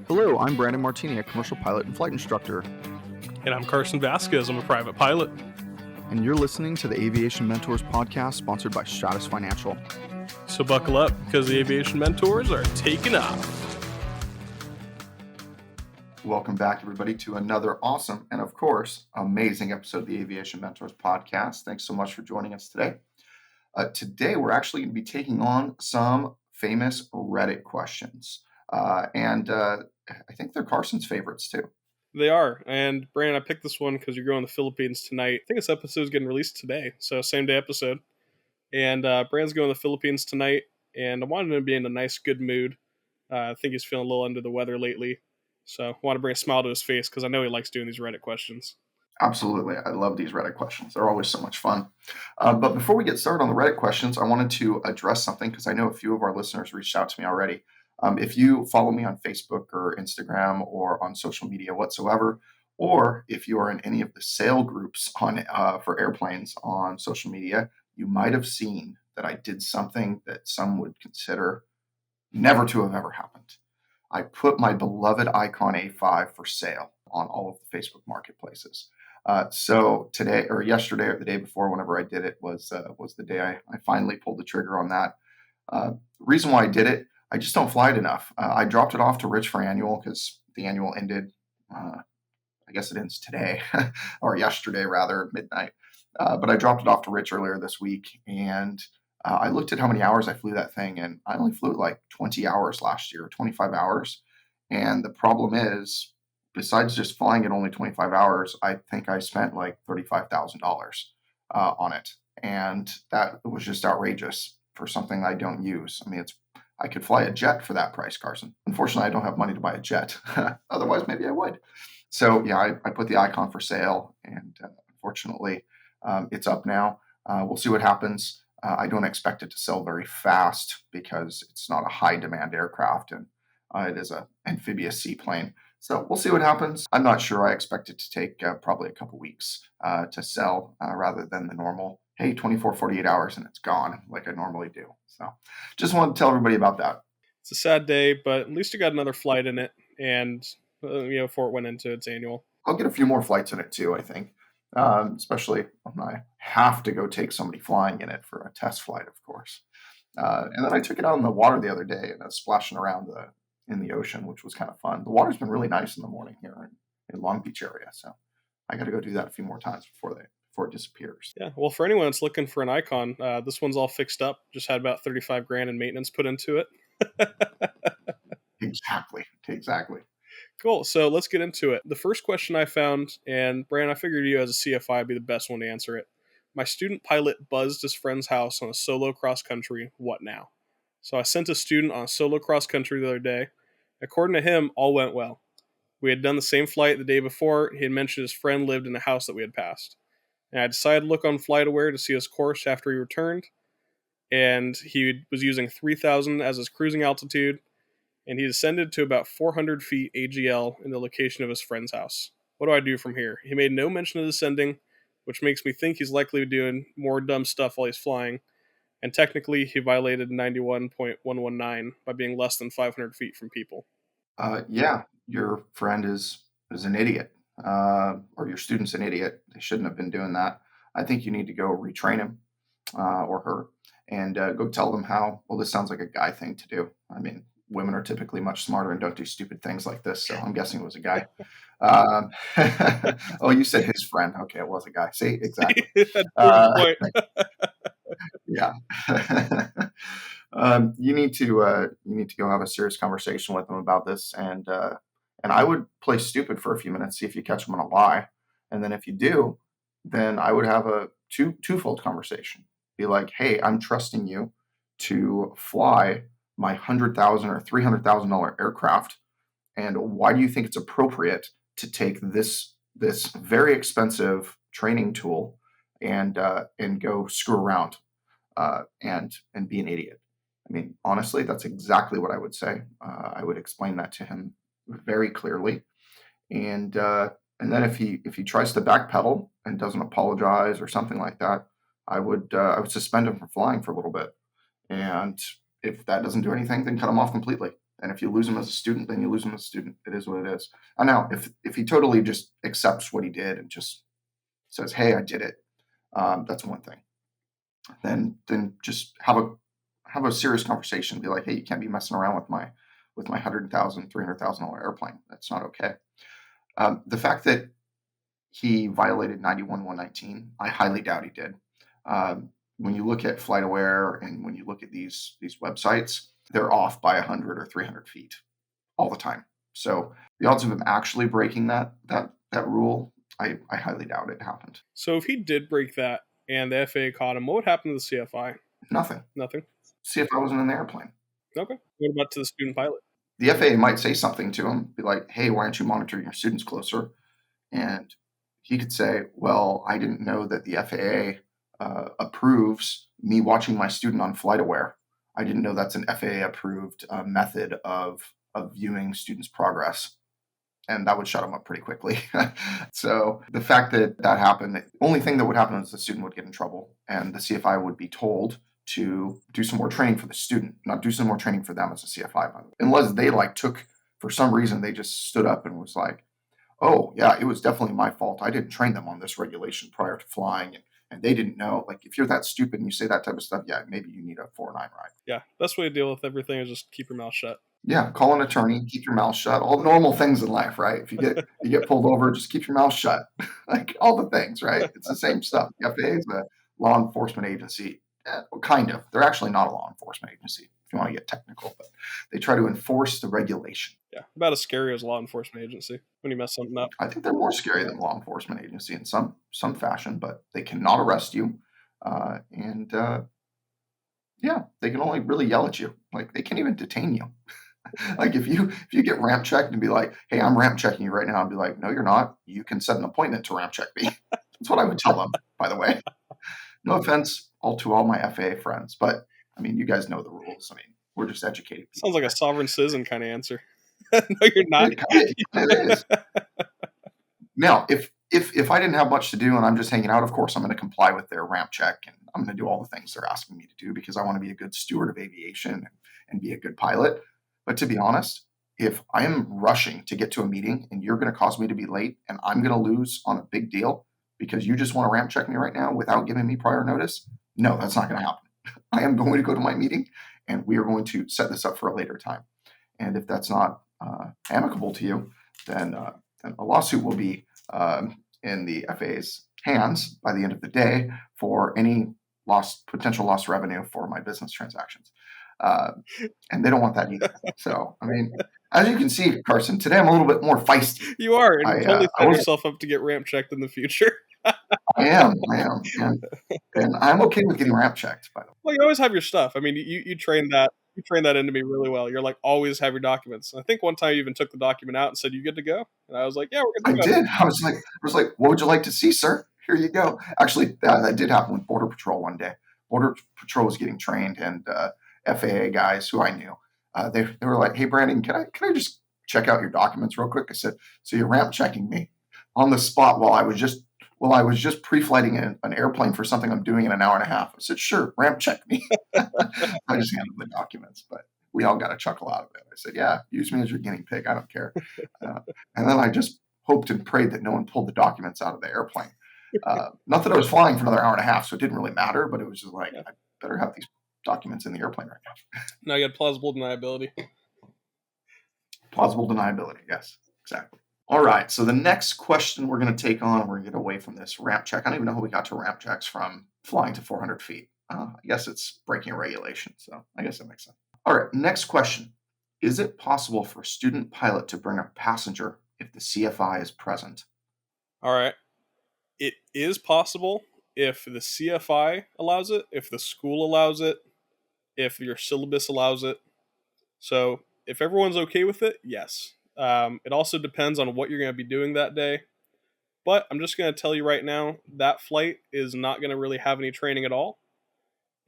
Hello, I'm Brandon Martini, a commercial pilot and flight instructor. And I'm Carson Vasquez. I'm a private pilot. And you're listening to the Aviation Mentors podcast sponsored by Stratus Financial. So buckle up because the Aviation Mentors are taking off. Welcome back, everybody, to another awesome and, of course, amazing episode of the Aviation Mentors podcast. Thanks so much for joining us today. Today, we're actually going to be taking on some famous Reddit questions. And I think they're Carson's favorites, too. They are. And Brandon, I picked this one because you're going to the Philippines tonight. I think this episode is getting released today. So same day episode. And Brandon's going to the Philippines tonight. And I wanted him to be in a nice, good mood. I think he's feeling a little under the weather lately. So I want to bring a smile to his face because I know he likes doing these Reddit questions. Absolutely. I love these Reddit questions. They're always so much fun. But before we get started on the Reddit questions, I wanted to address something because I know a few of our listeners reached out to me already. If you follow me on Facebook or Instagram or on social media whatsoever, or if you are in any of the sale groups on for airplanes on social media, you might have seen that I did something that some would consider never to have ever happened. I put my beloved Icon A5 for sale on all of the Facebook marketplaces. So today or yesterday or the day before, whenever I did it, was the day I finally pulled the trigger on that. Reason why I did it, I just don't fly it enough. I dropped it off to Rich for annual because the annual ended, I guess it ends today or yesterday rather, midnight. But I dropped it off to Rich earlier this week, and I looked at how many hours I flew that thing, and I only flew it like 20 hours last year, 25 hours. And the problem is, besides just flying it only 25 hours, I think I spent like $35,000 on it. And that was just outrageous for something I don't use. I mean, I could fly a jet for that price, Carson. Unfortunately, I don't have money to buy a jet. Otherwise, maybe I would. So yeah, I put the Icon for sale, and unfortunately, it's up now. We'll see what happens. I don't expect it to sell very fast because it's not a high demand aircraft, and it is an amphibious seaplane. So we'll see what happens. I'm not sure. I expect it to take probably a couple weeks to sell rather than the normal, 24, 48 hours and it's gone like I normally do. So just wanted to tell everybody about that. It's a sad day, but at least you got another flight in it. And, before it went into its annual. I'll get a few more flights in it too, I think. Especially when I have to go take somebody flying in it for a test flight, of course. And then I took it out in the water the other day and I was splashing around in the ocean, which was kind of fun. The water's been really nice in the morning here in Long Beach area, so I got to go do that a few more times before it disappears. Yeah, well, for anyone that's looking for an Icon, this one's all fixed up. Just had about $35,000 in maintenance put into it. Exactly. Cool. So let's get into it. The first question I found, and Brandon, I figured you as a CFI would be the best one to answer it. My student pilot buzzed his friend's house on a solo cross country. What now? So I sent a student on a solo cross country the other day. According to him, all went well. We had done the same flight the day before. He had mentioned his friend lived in a house that we had passed. And I decided to look on FlightAware to see his course after he returned. And he was using 3,000 as his cruising altitude. And he descended to about 400 feet AGL in the location of his friend's house. What do I do from here? He made no mention of descending, which makes me think he's likely doing more dumb stuff while he's flying. And technically, he violated 91.119 by being less than 500 feet from people. Yeah, your friend is an idiot, or your student's an idiot. They shouldn't have been doing that. I think you need to go retrain him or her and go tell them how, well, this sounds like a guy thing to do. I mean, women are typically much smarter and don't do stupid things like this. So I'm guessing it was a guy. Oh, you said his friend. Okay, it was a guy. See, exactly. Yeah. You need to go have a serious conversation with them about this, and I would play stupid for a few minutes, see if you catch them on a lie, and then if you do, then I would have a twofold conversation. Be like, hey, I'm trusting you to fly my $100,000 or $300,000 aircraft, and why do you think it's appropriate to take this very expensive training tool and go screw around and be an idiot? I mean, honestly, that's exactly what I would say. I would explain that to him very clearly, and then if he tries to backpedal and doesn't apologize or something like that, I would suspend him from flying for a little bit, and if that doesn't do anything, then cut him off completely. And if you lose him as a student, then you lose him as a student. It is what it is. And now, if he totally just accepts what he did and just says, "Hey, I did it," that's one thing. Then just have a serious conversation. Be like, "Hey, you can't be messing around with my $100,000, $300,000 airplane. That's not okay." The fact that he violated 91-119, I highly doubt he did. When you look at FlightAware and when you look at these websites, they're off by 100 or 300 feet all the time. So the odds of him actually breaking that rule, I highly doubt it happened. So if he did break that and the FAA caught him, what would happen to the CFI? Nothing. Nothing. CFI wasn't in the airplane. Okay. What about to the student pilot? The FAA might say something to him, be like, "Hey, why aren't you monitoring your students closer?" And he could say, "Well, I didn't know that the FAA approves me watching my student on FlightAware. I didn't know that's an FAA approved method of viewing students' progress." And that would shut him up pretty quickly. So the fact that that happened, the only thing that would happen is the student would get in trouble, and the CFI would be told to do some more training for the student, not do some more training for them as a CFI, by the way. Unless they took, for some reason, they just stood up and was like, "Oh, yeah, it was definitely my fault. I didn't train them on this regulation prior to flying, and they didn't know." Like, if you're that stupid and you say that type of stuff, yeah, maybe you need a 409 ride. Yeah, best way to deal with everything is just keep your mouth shut. Yeah, call an attorney, keep your mouth shut. All the normal things in life, right? If you get pulled over, just keep your mouth shut. Like all the things, right? It's the same stuff. The FAA is a law enforcement agency. Well, kind of. They're actually not a law enforcement agency, if you want to get technical, but they try to enforce the regulation. Yeah, about as scary as a law enforcement agency when you mess something up. I think they're more scary than law enforcement agency in some fashion, but they cannot arrest you, and yeah, they can only really yell at you. Like they can't even detain you. Like if you get ramp checked and be like, "Hey, I'm ramp checking you right now," I'd be like, "No, you're not. You can set an appointment to ramp check me." That's what I would tell them, by the way. No offense to all my FAA friends, but I mean, you guys know the rules. I mean, we're just educated people. Sounds like a sovereign citizen kind of answer. No, you're not. It is. Now, if I didn't have much to do and I'm just hanging out, of course I'm going to comply with their ramp check and I'm going to do all the things they're asking me to do because I want to be a good steward of aviation and be a good pilot. But to be honest, if I am rushing to get to a meeting and you're going to cause me to be late and I'm going to lose on a big deal because you just want to ramp check me right now without giving me prior notice, no, that's not going to happen. I am going to go to my meeting and we are going to set this up for a later time. And if that's not amicable to you, then a lawsuit will be in the FAA's hands by the end of the day for any potential lost revenue for my business transactions. And they don't want that either. So, I mean, as you can see, Carson, today I'm a little bit more feisty. You are, and you totally set yourself up to get ramp checked in the future. I am, and I'm okay with getting ramp checked. By the way, well, you always have your stuff. I mean, you trained that. You trained that into me really well. You're like, always have your documents. I think one time you even took the document out and said, "You good to go?" And I was like, "Yeah, we're good to go." I did. I was like, "What would you like to see, sir? Here you go." Actually, that did happen with Border Patrol one day. Border Patrol was getting trained, and FAA guys who I knew, they were like, "Hey, Brandon, can I just check out your documents real quick?" I said, "So you're ramp checking me on the spot while I was just pre-flighting an airplane for something I'm doing in an hour and a half?" I said, "Sure, ramp check me." I just handed the documents, but we all got a chuckle out of it. I said, "Yeah, use me as your guinea pig. I don't care." And then I just hoped and prayed that no one pulled the documents out of the airplane. Not that I was flying for another hour and a half, so it didn't really matter, but it was just like, I better have these documents in the airplane right now. Now you had plausible deniability. Plausible deniability, yes, exactly. All right, so the next question we're going to take on, we're going to get away from this ramp check. I don't even know how we got to ramp checks from flying to 400 feet. I guess it's breaking a regulation, so I guess that makes sense. All right, next question. Is it possible for a student pilot to bring a passenger if the CFI is present? All right. It is possible if the CFI allows it, if the school allows it, if your syllabus allows it. So if everyone's okay with it, yes. It also depends on what you're going to be doing that day. But I'm just going to tell you right now, that flight is not going to really have any training at all.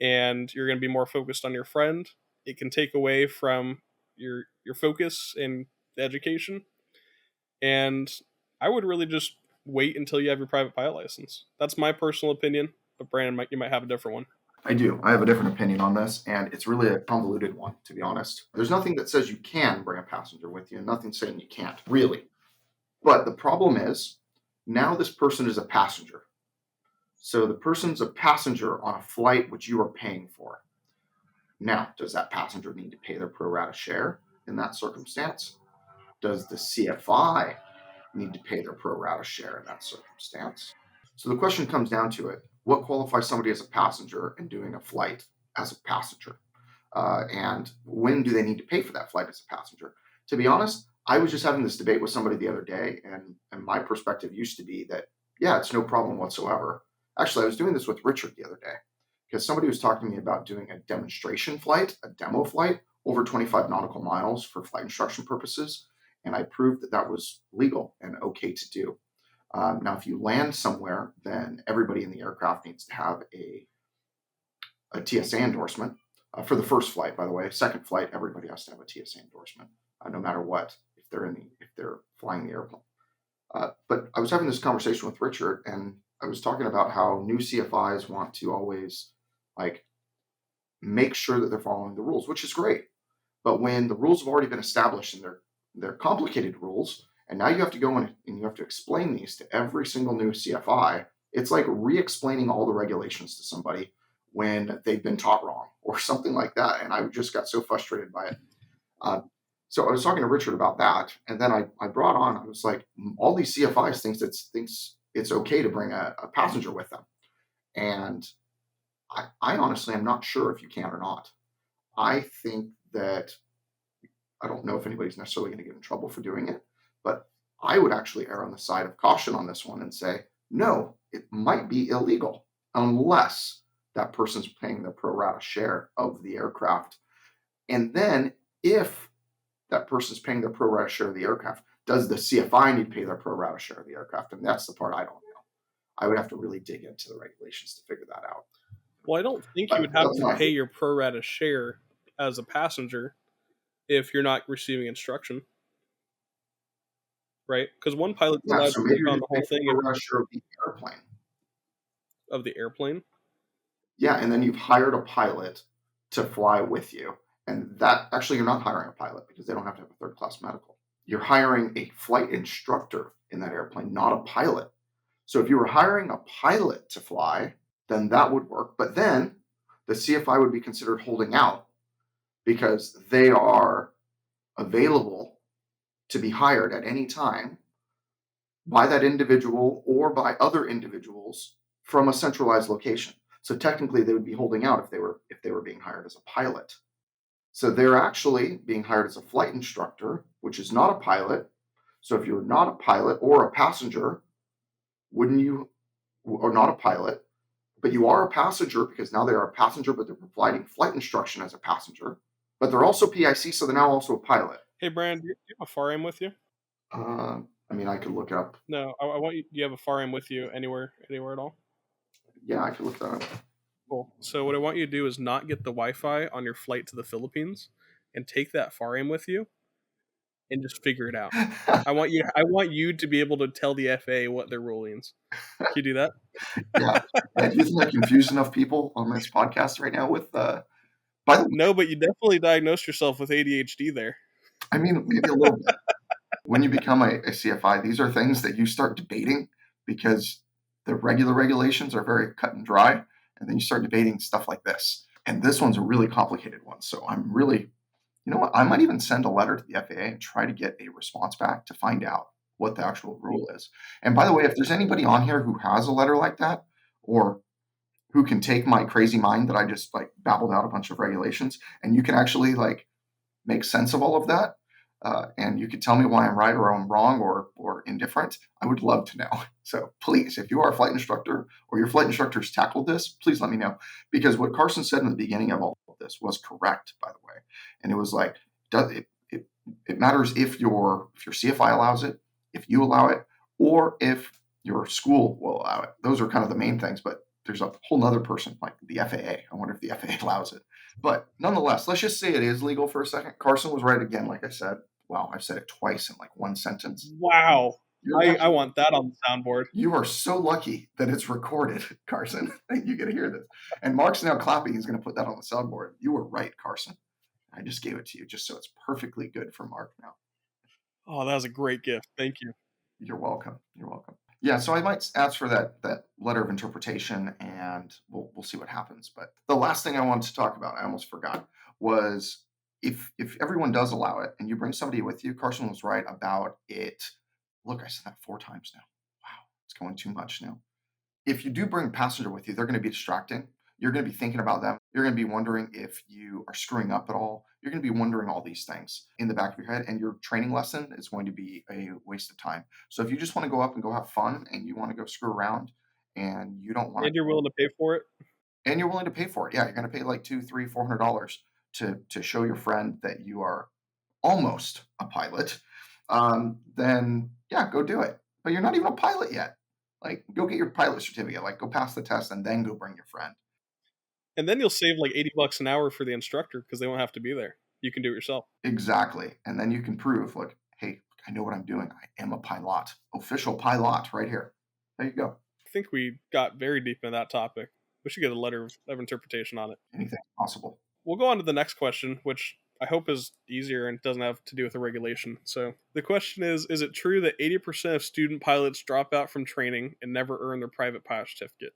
And you're going to be more focused on your friend. It can take away from your focus in the education. And I would really just wait until you have your private pilot license. That's my personal opinion, but Brandon, you might have a different one. I do. I have a different opinion on this, and it's really a convoluted one, to be honest. There's nothing that says you can bring a passenger with you, and nothing saying you can't, really. But the problem is, now this person is a passenger. So the person's a passenger on a flight which you are paying for. Now, does that passenger need to pay their pro rata share in that circumstance? Does the CFI need to pay their pro rata share in that circumstance? So the question comes down to it: what qualifies somebody as a passenger and doing a flight as a passenger? And when do they need to pay for that flight as a passenger? To be honest, I was just having this debate with somebody the other day, and my perspective used to be that, yeah, it's no problem whatsoever. Actually, I was doing this with Richard the other day because somebody was talking to me about doing a demonstration flight, a demo flight over 25 nautical miles for flight instruction purposes. And I proved that that was legal and okay to do. Now, if you land somewhere, then everybody in the aircraft needs to have a TSA endorsement for the first flight. By the way, second flight, everybody has to have a TSA endorsement, no matter what, if they're flying the airplane. But I was having this conversation with Richard, and I was talking about how new CFIs want to always like make sure that they're following the rules, which is great. But when the rules have already been established and they're complicated rules, and now you have to go in and you have to explain these to every single new CFI, it's like re-explaining all the regulations to somebody when they've been taught wrong or something like that. And I just got so frustrated by it. So I was talking to Richard about that, and then I brought on, I was like, all these CFIs thinks it's okay to bring a passenger with them. And I honestly am not sure if you can or not. I think that I don't know if anybody's necessarily going to get in trouble for doing it, but I would actually err on the side of caution on this one and say, no, it might be illegal unless that person's paying the pro rata share of the aircraft. And then if that person's paying their pro rata share of the aircraft, does the CFI need to pay their pro rata share of the aircraft? And that's the part I don't know. I would have to really dig into the regulations to figure that out. Well, I don't think you But would have that's to my pay your pro rata share as a passenger if you're not receiving instruction, right? Because one pilot's yeah. allowed So to maybe take you're on just the whole paying the thing pro rata share of the airplane. of the airplane. Yeah, and then you've hired a pilot to fly with you. And that actually, you're not hiring a pilot because they don't have to have a third class medical. You're hiring a flight instructor in that airplane, not a pilot. So if you were hiring a pilot to fly, then that would work. But then the CFI would be considered holding out because they are available to be hired at any time by that individual or by other individuals from a centralized location. So technically they would be holding out if they were being hired as a pilot. So they're actually being hired as a flight instructor, which is not a pilot. So if you're not a pilot or a passenger, wouldn't you, or not a pilot, but you are a passenger because now they are a passenger, but they're providing flight instruction as a passenger, but they're also PIC, so they're now also a pilot. Hey, Brand, do you have a FAR-AM with you? I mean, I could look up. No, I want you. Do you have a FAR-AM with you anywhere at all? Yeah, I could look that up. Cool. So what I want you to do is not get the Wi-Fi on your flight to the Philippines, and take that FAR-AM with you, and just figure it out. I want you to be able to tell the FAA what their rule means. Can you do that? Yeah. Do you think I confused enough people on this podcast right now with, by the way, No, but you definitely diagnosed yourself with ADHD there. I mean, maybe a little bit. When you become a CFI, these are things that you start debating because the regular regulations are very cut and dry. And then you start debating stuff like this. And this one's a really complicated one. So I'm really, you know what? I might even send a letter to the FAA and try to get a response back to find out what the actual rule is. And by the way, if there's anybody on here who has a letter like that, or who can take my crazy mind that I just like babbled out a bunch of regulations, and you can actually like make sense of all of that, and you could tell me why I'm right or I'm wrong or indifferent, I would love to know. So please, if you are a flight instructor or your flight instructor's tackled this, please let me know. Because what Carson said in the beginning of all of this was correct, by the way. And it was like, it matters if your CFI allows it, if you allow it, or if your school will allow it. Those are kind of the main things, but there's a whole nother person like the FAA. I wonder if the FAA allows it. But nonetheless, let's just say it is legal for a second. Carson was right again, like I said. Wow, I've said it twice in like one sentence. Wow. You're I lucky. want that on the soundboard. You are so lucky that it's recorded, Carson, that you get to hear this. And Mark's now clapping. He's going to put that on the soundboard. You were right, Carson. I just gave it to you just so it's perfectly good for Mark now. Oh, that was a great gift. Thank you. You're welcome. You're welcome. Yeah, so I might ask for that letter of interpretation, and we'll see what happens. But the last thing I wanted to talk about, I almost forgot, was if everyone does allow it, and you bring somebody with you. Carson was right about it. Look, I said that 4 times now. Wow, it's going too much now. If you do bring a passenger with you, they're going to be distracting. You're going to be thinking about them. You're going to be wondering if you are screwing up at all. You're going to be wondering all these things in the back of your head, and your training lesson is going to be a waste of time. So if you just want to go up and go have fun, and you want to go screw around, and you don't want And you're willing to pay for it? and you're willing to pay for it, yeah, you're going to pay like $200, $300, $400 to show your friend that you are almost a pilot. Then yeah, go do it. But you're not even a pilot yet. Like, go get your pilot certificate. Like, go pass the test and then go bring your friend. And then you'll save like $80 an hour for the instructor because they won't have to be there. You can do it yourself. Exactly. And then you can prove, like, hey, I know what I'm doing. I am a pilot, official pilot right here. There you go. I think we got very deep into that topic. We should get a letter of interpretation on it. Anything possible. We'll go on to the next question, which I hope is easier and doesn't have to do with a regulation. So the question is it true that 80% of student pilots drop out from training and never earn their private pilot certificate?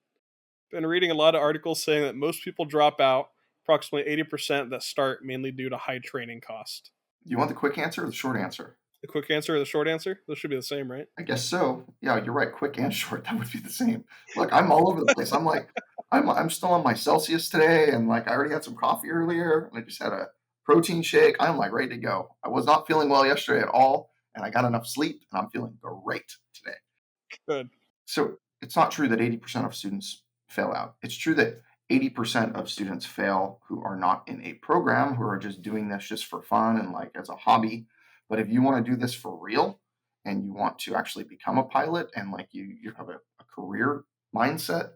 Been reading a lot of articles saying that most people drop out, approximately 80% that start mainly due to high training cost. You want the quick answer or the short answer? The quick answer or the short answer? Those should be the same, right? I guess so. Yeah, you're right. Quick and short, that would be the same. Look, I'm all over the place. I'm like, I'm still on my Celsius today, and like I already had some coffee earlier, and I just had a protein shake. I'm like ready to go. I was not feeling well yesterday at all, and I got enough sleep, and I'm feeling great today. Good. So it's not true that 80% of students fail out. It's true that 80% of students fail who are not in a program, who are just doing this just for fun and like as a hobby. But if you want to do this for real and you want to actually become a pilot and like you have a career mindset,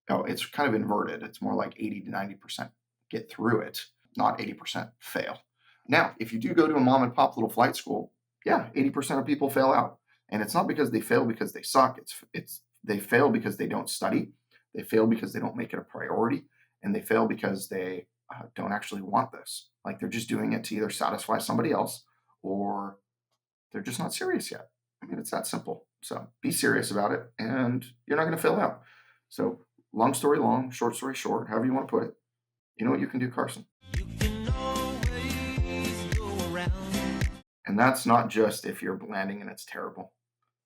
oh, it's kind of inverted. It's more like 80 to 90% get through it, not 80% fail. Now, if you do go to a mom and pop little flight school, yeah, 80% of people fail out. And it's not because they fail because they suck. It's they fail because they don't study. They fail because they don't make it a priority, and they fail because they don't actually want this. Like, they're just doing it to either satisfy somebody else or they're just not serious yet. I mean, it's that simple. So be serious about it, and you're not going to fail out. So long story long, short story short, however you want to put it. You know what you can do, Carson? You can always go around. And that's not just if you're landing and it's terrible.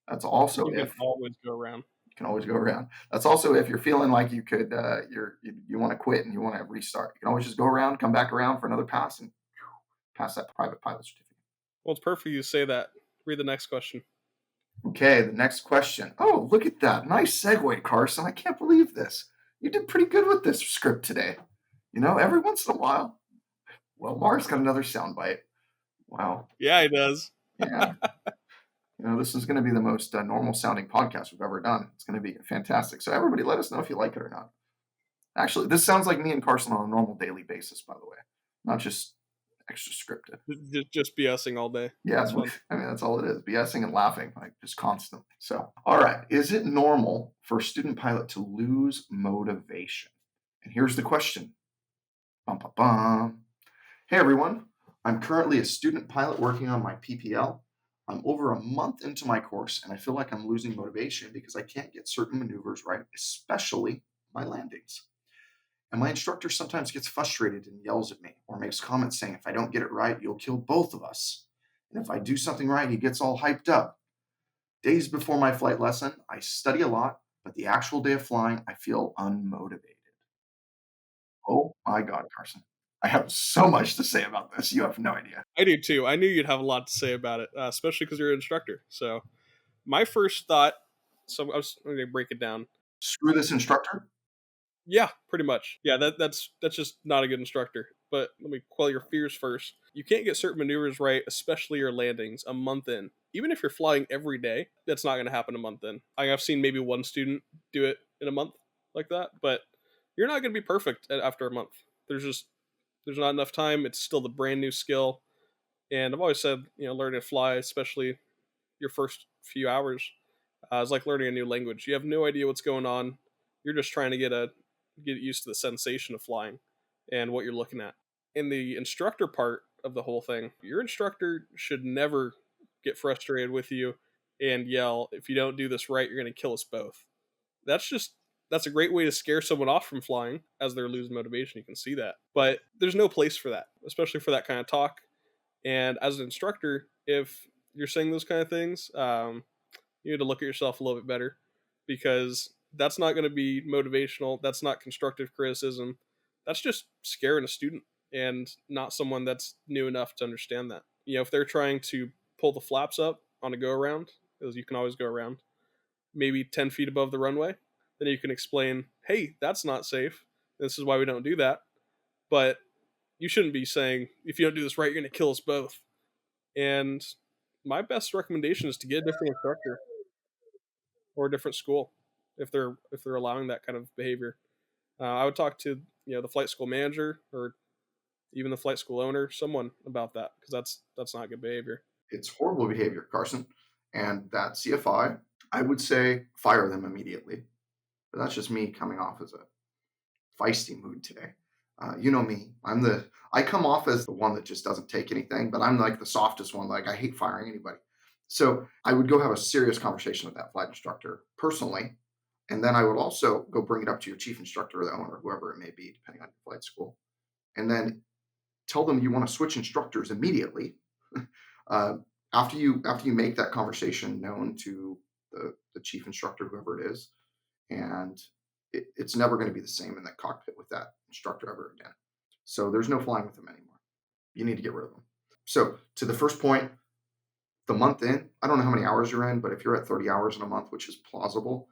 That's also You if can always go around. you can always go around. That's also if you're feeling like you could, you want to quit and you want to restart. You can always just go around, come back around for another pass, and pass that private pilot certificate. Well, it's perfect you say that. Read the next question. Okay, the next question. Oh, look at that. Nice segue, Carson. I can't believe this. You did pretty good with this script today. You know, every once in a while. Well, Mark's got another soundbite. Wow. Yeah, he does. Yeah. You know, this is going to be the most normal sounding podcast we've ever done. It's going to be fantastic. So everybody let us know if you like it or not. Actually, this sounds like me and Carson on a normal daily basis, by the way. Not just extra scripted. Just BSing all day. Yeah, that's fun. I mean, that's all it is. BSing and laughing, like just constantly. So, all right. Is it normal for a student pilot to lose motivation? And here's the question. Bum, bum, bum. Hey, everyone. I'm currently a student pilot working on my PPL. I'm over a month into my course, and I feel like I'm losing motivation because I can't get certain maneuvers right, especially my landings. And my instructor sometimes gets frustrated and yells at me or makes comments saying, if I don't get it right, you'll kill both of us. And if I do something right, he gets all hyped up. Days before my flight lesson, I study a lot, but the actual day of flying, I feel unmotivated. Oh my God, Carson. I have so much to say about this. You have no idea. I do too. I knew you'd have a lot to say about it, especially because you're an instructor. So my first thought, so I was going to break it down. Screw this instructor? Yeah, pretty much. Yeah, that's just not a good instructor. But let me quell your fears first. You can't get certain maneuvers right, especially your landings, a month in. Even if you're flying every day, that's not going to happen a month in. I've seen maybe one student do it in a month like that, but you're not going to be perfect after a month. There's not enough time. It's still the brand new skill. And I've always said, learning to fly, especially your first few hours. It's like learning a new language. You have no idea what's going on. You're just trying to get used to the sensation of flying and what you're looking at. In the instructor part of the whole thing, your instructor should never get frustrated with you and yell, "If you don't do this right, you're going to kill us both." That's just that's a great way to scare someone off from flying as they're losing motivation. You can see that. But there's no place for that, especially for that kind of talk. And as an instructor, if you're saying those kind of things, you need to look at yourself a little bit better, because that's not going to be motivational. That's not constructive criticism. That's just scaring a student and not someone that's new enough to understand that. If they're trying to pull the flaps up on a go around, because you can always go around, maybe 10 feet above the runway, then you can explain, hey, that's not safe. This is why we don't do that. But you shouldn't be saying, if you don't do this right, you're going to kill us both. And my best recommendation is to get a different instructor or a different school if they're allowing that kind of behavior. I would talk to the flight school manager or even the flight school owner, someone about that, because that's not good behavior. It's horrible behavior, Carson. And that CFI would say fire them immediately. But that's just me coming off as a feisty mood today. You know me. I come off as the one that just doesn't take anything, but I'm like the softest one. Like I hate firing anybody. So I would go have a serious conversation with that flight instructor personally. And then I would also go bring it up to your chief instructor or the owner, whoever it may be, depending on your flight school. And then tell them you want to switch instructors immediately. uh, after you make that conversation known to the chief instructor, whoever it is, and it's never going to be the same in that cockpit with that instructor ever again. So there's no flying with them anymore. You need to get rid of them. So to the first point, the month in, I don't know how many hours you're in, but if you're at 30 hours in a month, which is plausible,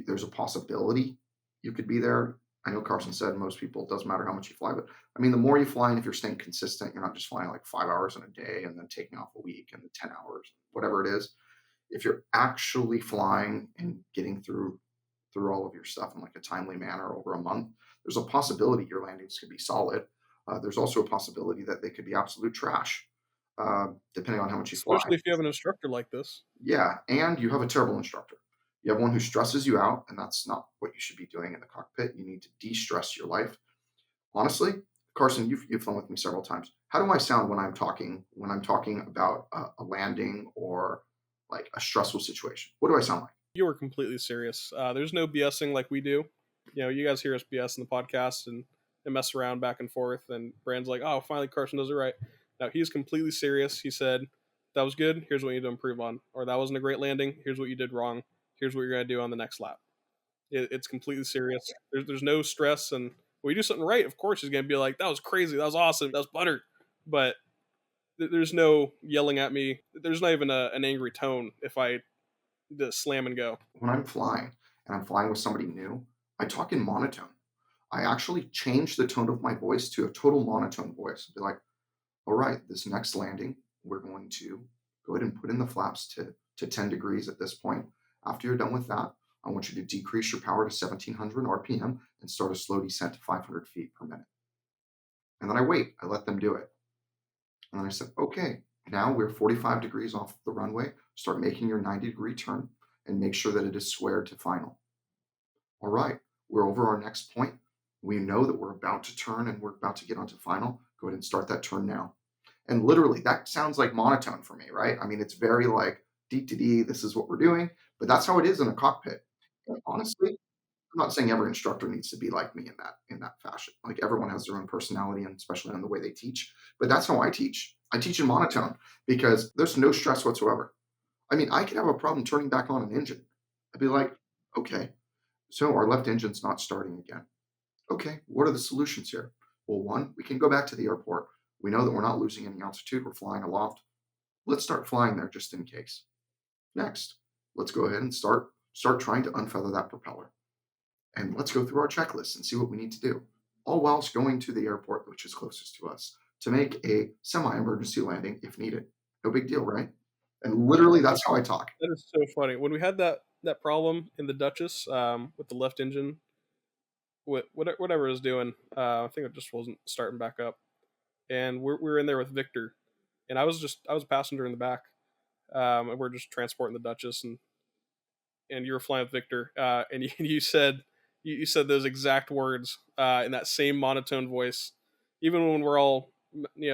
there's a possibility you could be there. I know Carson said most people, it doesn't matter how much you fly, but I mean, the more you fly, and if you're staying consistent, you're not just flying like 5 hours in a day and then taking off a week and 10 hours, whatever it is. If you're actually flying and getting through all of your stuff in like a timely manner over a month, there's a possibility your landings could be solid. There's also a possibility that they could be absolute trash, depending on how much you fly. Especially if you have an instructor like this. Yeah, and you have a terrible instructor. You have one who stresses you out, and that's not what you should be doing in the cockpit. You need to de-stress your life. Honestly, Carson, you've flown with me several times. How do I sound when I'm talking about a landing or like a stressful situation? What do I sound like? You were completely serious. There's no BSing like we do. You guys hear us BS in the podcast and mess around back and forth, and Brand's like, oh, finally Carson does it right. Now he's completely serious. He said, that was good, here's what you need to improve on. Or that wasn't a great landing, here's what you did wrong. Here's what you're going to do on the next lap. It's completely serious. There's no stress, and when you do something right, of course he's going to be like, that was crazy, that was awesome, that was butter. But there's no yelling at me. There's not even an angry tone if I slam and go. When I'm flying and I'm flying with somebody new, I talk in monotone. I actually change the tone of my voice to a total monotone voice. Be like, all right, this next landing, we're going to go ahead and put in the flaps to 10 degrees at this point. After you're done with that, I want you to decrease your power to 1700 RPM and start a slow descent to 500 feet per minute. And then I wait. I let them do it. And then I said, okay, now we're 45 degrees off the runway. Start making your 90-degree turn and make sure that it is squared to final. All right, we're over our next point. We know that we're about to turn and we're about to get onto final. Go ahead and start that turn now. And literally, that sounds like monotone for me, right? I mean, it's very like D, this is what we're doing, but that's how it is in a cockpit. And honestly, I'm not saying every instructor needs to be like me in that fashion. Like everyone has their own personality, and especially on the way they teach. But that's how I teach. I teach in monotone because there's no stress whatsoever. I mean, I could have a problem turning back on an engine. I'd be like, okay, so our left engine's not starting again. Okay, what are the solutions here? Well, one, we can go back to the airport. We know that we're not losing any altitude. We're flying aloft. Let's start flying there just in case. Next, let's go ahead and start trying to unfeather that propeller. And let's go through our checklist and see what we need to do. All whilst going to the airport, which is closest to us, to make a semi-emergency landing if needed. No big deal, right? And literally, that's how I talk. That is so funny. When we had that problem in the Duchess with the left engine, with whatever it was doing, I think it just wasn't starting back up. And we were in there with Victor, and I was a passenger in the back. and we're just transporting the Duchess, and you were flying with Victor, and you said you said those exact words in that same monotone voice, even when we're all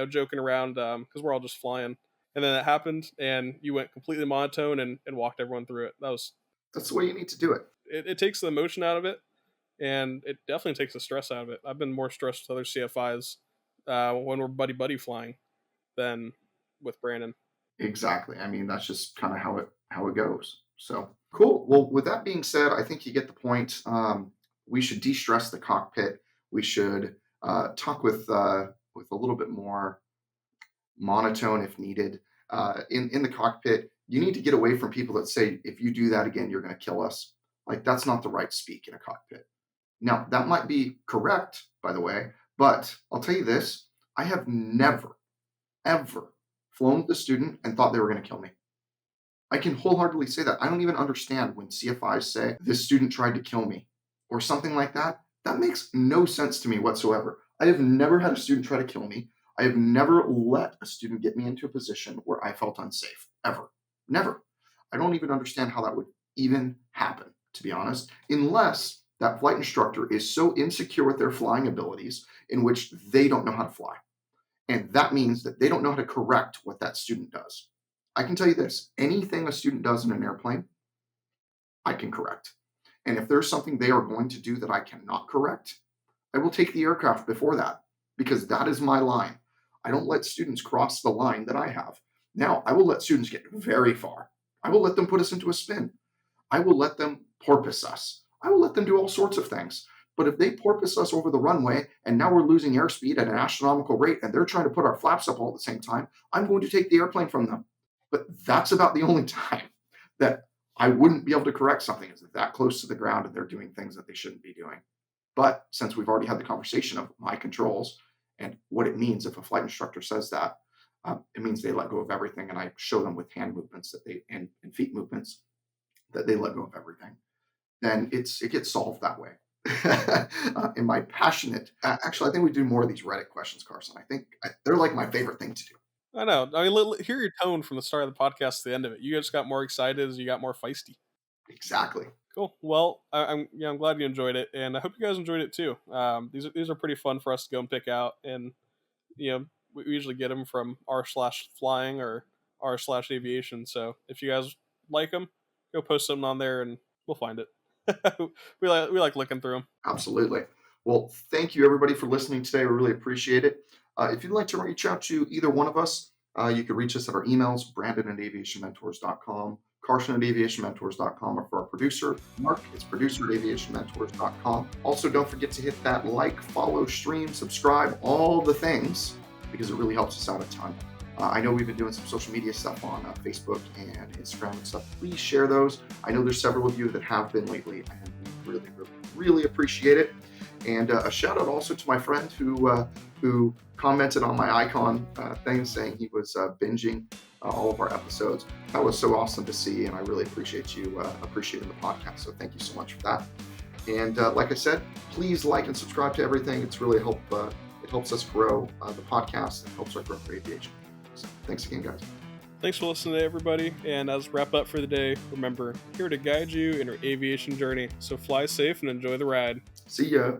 joking around because we're all just flying. And then that happened, and you went completely monotone and walked everyone through it. That's the way you need to do it. It takes the emotion out of it, and it definitely takes the stress out of it. I've been more stressed with other CFIs when we're buddy flying than with Brandon. Exactly. I mean, that's just kind of how it goes. So cool. Well, with that being said, I think you get the point. We should de-stress the cockpit. We should talk with a little bit more monotone if needed. In the cockpit, you need to get away from people that say, if you do that again, you're going to kill us. Like, that's not the right speak in a cockpit. Now, that might be correct, by the way, but I'll tell you this. I have never, ever flown with a student and thought they were going to kill me. I can wholeheartedly say that. I don't even understand when CFIs say, this student tried to kill me or something like that. That makes no sense to me whatsoever. I have never had a student try to kill me. I have never let a student get me into a position where I felt unsafe, ever. Never. I don't even understand how that would even happen, to be honest, unless that flight instructor is so insecure with their flying abilities in which they don't know how to fly. And that means that they don't know how to correct what that student does. I can tell you this, anything a student does in an airplane, I can correct. And if there's something they are going to do that I cannot correct, I will take the aircraft before that, because that is my line. I don't let students cross the line that I have. Now, I will let students get very far. I will let them put us into a spin. I will let them porpoise us. I will let them do all sorts of things. But if they porpoise us over the runway and now we're losing airspeed at an astronomical rate and they're trying to put our flaps up all at the same time, I'm going to take the airplane from them. But that's about the only time that I wouldn't be able to correct something, is that close to the ground and they're doing things that they shouldn't be doing. But since we've already had the conversation of my controls and what it means if a flight instructor says that, it means they let go of everything. And I show them with hand movements that they and feet movements that they let go of everything. Then it gets solved that way. In my passionate, actually, I think we do more of these Reddit questions, Carson. I think they're like my favorite thing to do. I know. I mean, hear your tone from the start of the podcast to the end of it. You just got more excited as you got more feisty. Exactly. Cool. Well, I'm glad you enjoyed it, and I hope you guys enjoyed it too. These are pretty fun for us to go and pick out, and we usually get them from r/flying or r/aviation. So if you guys like them, go post something on there, and we'll find it. we like looking through them. Absolutely. Well, thank you everybody for listening today. We really appreciate it. If you'd like to reach out to either one of us, you can reach us at our emails, brandon@aviationmentors.com, carson@aviationmentors.com, or for our producer, Mark, it's producer@aviationmentors.com. Also, don't forget to hit that like, follow, stream, subscribe, all the things, because it really helps us out a ton. I know we've been doing some social media stuff on Facebook and Instagram and stuff. Please share those. I know there's several of you that have been lately, and we really, really, really appreciate it. And a shout out also to my friend who commented on my icon thing saying he was binging all of our episodes. That was so awesome to see, and I really appreciate you appreciating the podcast. So thank you so much for that. And like I said, please like and subscribe to everything. It's really it helps us grow the podcast and helps our growth for aviation. So thanks again, guys. Thanks for listening to everybody. And as wrap up for the day, remember, here to guide you in your aviation journey. So fly safe and enjoy the ride. See ya.